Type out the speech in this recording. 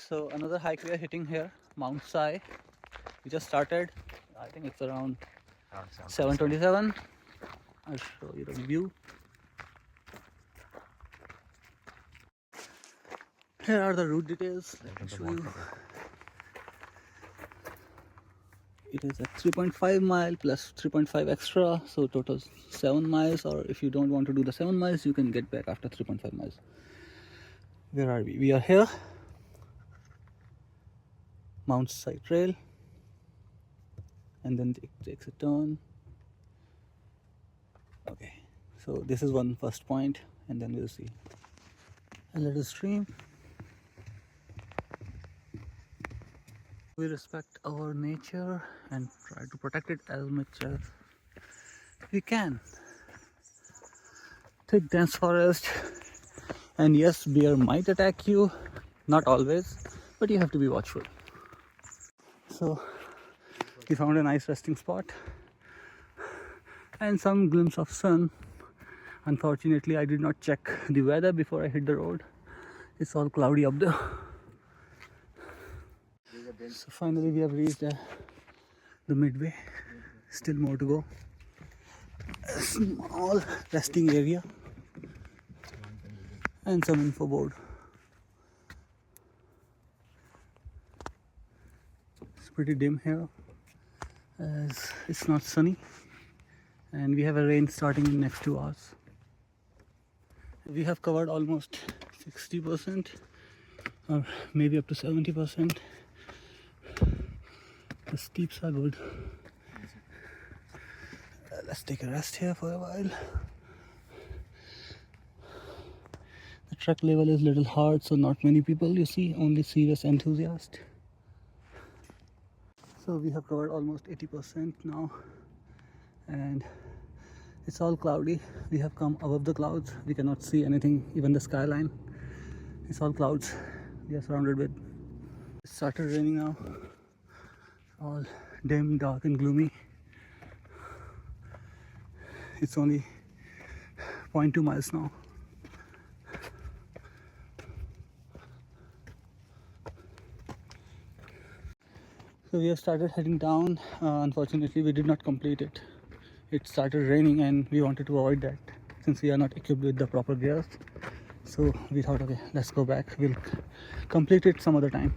So another hike we are hitting here, Mount Sai. We just started. I think it's around 7:27. I'll show you the view. Here are the route details. Let me show you. It is a 3.5 mile plus 3.5 extra, so total 7 miles. Or if you don't want to do the 7 miles, you can get back after 3.5 miles. Where are we? We are here, Mount Sai Trail, and then it takes a turn. Okay, so this is one first point, and then we'll see a little stream. We respect our nature and try to protect it as much as we can. Thick dense forest, and yes, bear might attack you, not always, but you have to be watchful. So we found a nice resting spot and some glimpse of sun. Unfortunately, I did not check the weather before I hit the road. It's all cloudy up there. So finally we have reached the midway. Still more to go. A small resting area and some info board. It's pretty dim here as it's not sunny, and we have a rain starting in next 2 hours. We have covered almost 60% or maybe up to 70%. The steeps are good. Let's take a rest here for a while. The trek level is a little hard, so not many people you see, only serious enthusiasts. So we have covered almost 80% now, and it's all cloudy. We have come above the clouds. We cannot see anything, even the skyline. It's all clouds we are surrounded with. It started raining now. All dim, dark and gloomy. It's only 0.2 miles now. So we have started heading down. Unfortunately, we did not complete it. It started raining and we wanted to avoid that since we are not equipped with the proper gears. So we thought, okay, let's go back. We'll complete it some other time.